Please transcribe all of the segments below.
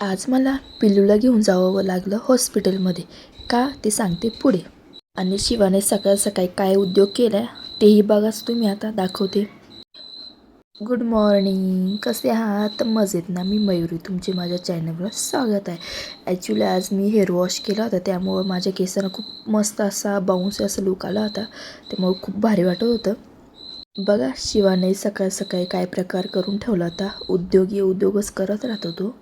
आज मला पिल्लूला घेऊन जावं लागलं हॉस्पिटलमध्ये. का ते सांगते पुढे. आणि शिवाने सकाळ सकाळी काय उद्योग केला तेही बघाच तुम्ही आता दाखवते. गुड मॉर्निंग, कसे आहात? मजेत ना? मी मयुरी, तुमचे माझ्या चॅनलवर स्वागत आहे. ॲक्च्युली आज मी हेअर वॉश केला होता, त्यामुळं माझ्या केसांना खूप मस्त असा बाउन्स असा लुक आला होता, त्यामुळं खूप भारी वाटत होतं. बघा, शिवाने सकाळ सकाळी काय प्रकार करून ठेवला होता. उद्योगच करत राहतो तो.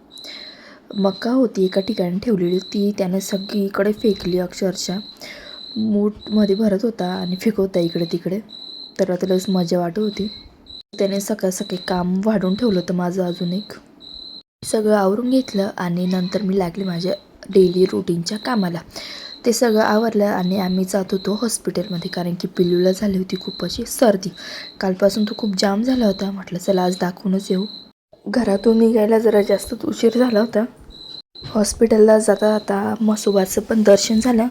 मका होती एका ठिकाणी ठेवलेली, ती त्याने सगळीकडे फेकली. अक्षरशः मूठमध्ये भरत होता आणि फेकवता इकडे तिकडे. तर त्यालाच मजा वाटत होती. त्याने सकाळ सकाळी काम वाढून ठेवलं होतं माझं. अजून एक सगळं आवरून घेतलं आणि नंतर मी लागले माझ्या डेली रुटीनच्या कामाला. ते सगळं आवरलं आणि आम्ही जात होतो हॉस्पिटलमध्ये, कारण की पिल्लूला झाली होती खूप अशी सर्दी. कालपासून तो खूप जाम झाला होता. म्हटलं चला आज दाखवूनच येऊ. घरातून निघायला जरा जास्तच उशीर झाला होता. हॉस्पिटलला जाता जाता म्हसोबाचं पण दर्शन झालं.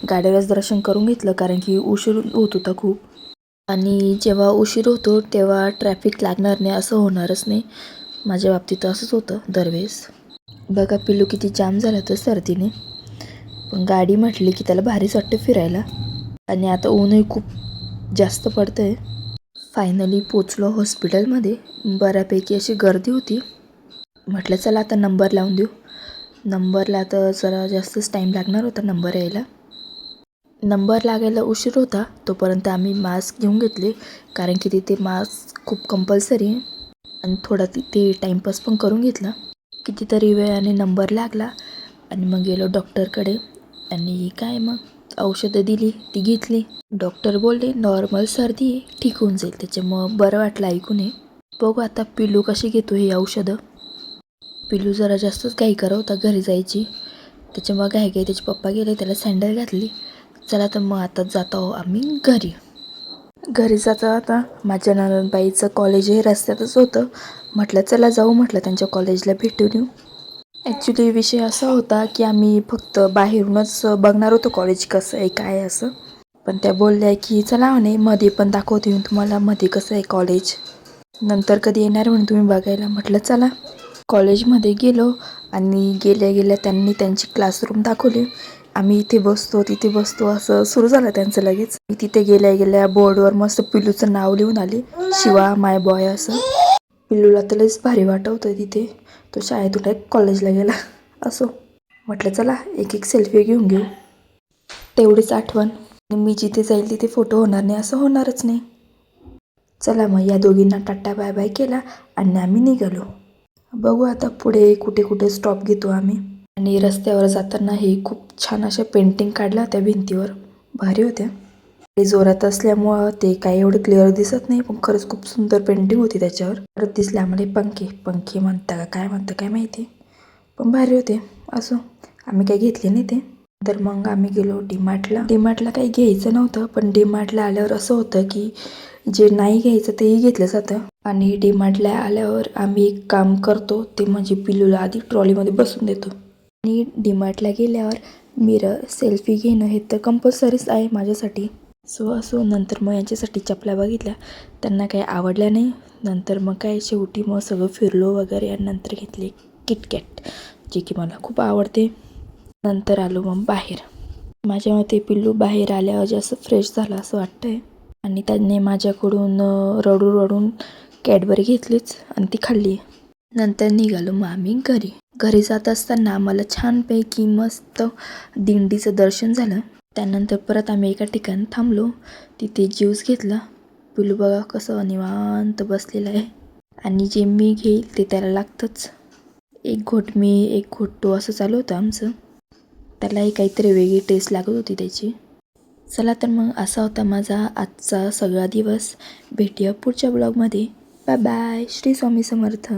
गाडीवरच दर्शन करून घेतलं, कारण की उशीर होत होता खूप. आणि जेव्हा उशीर होतो तेव्हा ट्रॅफिक लागणार नाही असं होणारच नाही. माझ्या बाबतीत असंच होतं दरवेळेस. बघा, पिल्लू किती जाम झालं होतं सर्दीने. पण गाडी म्हटली की त्याला भारीच वाटतं फिरायला. आणि आता ऊनही खूप जास्त पडतं आहे. फायनली पोचलो हॉस्पिटलमध्ये. बऱ्यापैकी अशी गर्दी होती. म्हटलं चला आता नंबर लावून देऊ. नंबरला तर जरा जास्तच टाईम लागणार होता नंबर यायला. नंबर लागायला उशीर होता तोपर्यंत आम्ही मास्क घेऊन घेतले, कारण की तिथे मास्क खूप कंपल्सरी आहे. आणि थोडा तिथे टाईमपास पण करून घेतला. कितीतरी वेळाने नंबर लागला आणि मग गेलो डॉक्टरकडे. आणि काय मग औषधं दिली, ती घेतली. डॉक्टर बोलले नॉर्मल सर्दी आहे, ठीक होऊन जाईल. त्याच्यामुळं बरं वाटलं ऐकून. बघू आता पिल्लू कशी घेतो हे औषधं. पिल्लू जरा जास्तच घाई करत होता घरी जायची, त्याच्यामुळं घाई त्याचे पप्पा गेले, त्याला सँडल घातली. चला तर मग आता जातो आम्ही घरी जाता आता माझ्या नणंदबाईचं कॉलेज हे रस्त्यातच होतं. म्हटलं चला जाऊ, म्हटलं त्यांच्या कॉलेजला भेटून येऊ. ॲक्च्युली विषय असा होता की आम्ही फक्त बाहेरूनच बघणार होतो कॉलेज कसं आहे काय असं. पण त्या बोलल्या की चला म्हणे मध्ये पण दाखवते येऊन तुम्हाला, मध्ये कसं आहे कॉलेज, नंतर कधी येणार म्हणून तुम्ही बघायला. म्हटलं चला. कॉलेजमध्ये गेलो आणि गेल्या गेल्या त्यांनी त्यांची क्लासरूम दाखवली. आम्ही इथे बसतो तिथे बसतो असं सुरू झालं त्यांचं लगेच. मी तिथे गेल्या गेल्या बोर्डवर मस्त पिल्लूचं नाव लिहून आले, शिवा माय बॉय असं. पिल्लूला तर लईच भारी वाटत होतं तिथे. तो शाळेतून एक कॉलेजला गेला असो. म्हटलं चला एक एक सेल्फी घेऊन घेऊ, तेवढीच आठवण. मी जिथे जाईल तिथे फोटो होणार नाही असं होणारच नाही. चला मग या दोघींना टाटा बाय बाय केला आणि आम्ही निघालो. बघू आता पुढे कुठे कुठे स्टॉप घेतो आम्ही. आणि रस्त्यावर जाताना हे खूप छान अशा पेंटिंग काढल्या होत्या भिंतीवर, भारी होत्या. ते जोरात असल्यामुळं ते काही एवढं क्लिअर दिसत नाही, पण खरंच खूप सुंदर पेंटिंग होती त्याच्यावर. परत दिसले आम्हाला पंखे म्हणता का काय म्हणता काय माहिती, पण भारी होते. असो, आम्ही काही घेतले नाही ते. तर मग आम्ही गेलो डीमार्टला. डीमार्टला काही घ्यायचं नव्हतं, पण डीमार्टला आल्यावर असं होतं की जे नाही घ्यायचं तेही घेतलं जातं. आणि डीमार्टला आल्यावर आम्ही एक काम करतो, ते म्हणजे पिल्लूला आधी ट्रॉलीमध्ये बसून देतो. आणि डीमार्टला गेल्यावर मिरर सेल्फी घेणं हे तर कंपल्सरीच आहे माझ्यासाठी. असो नंतर मग यांच्यासाठी चपला बघितल्या, त्यांना काही आवडल्या नाही. नंतर मग काय शेवटी मग सगळं फिरलो वगैरे आणि नंतर घेतले किटकॅट, जे की मला खूप आवडते. नंतर आलो मग बाहेर. माझ्या मते पिल्लू बाहेर आल्यावर जास्त फ्रेश झाला असं वाटतंय. आणि त्यांनी माझ्याकडून रडून कॅडबरी घेतलीच आणि ती खाल्ली. नंतर निघालो मग आम्ही घरी जात असताना आम्हाला छानपैकी मस्त दिंडीचं दर्शन झालं. त्यानंतर परत आम्ही एका ठिकाणी थांबलो, तिथे ज्यूस घेतला. पिल्लू बघा कसं निवांत बसलेलं आहे. आणि जे मी घेईल ते त्याला लागतंच. एक घोट मी एक घोट तो असं चालू होतं आमचं. त्यालाही काहीतरी वेगळी टेस्ट लागत होती त्याची. चला तर मग असा होता माझा आजचा सगळा दिवस. भेटूया पुढच्या ब्लॉगमध्ये. Bye bye. श्री स्वामी समर्थ.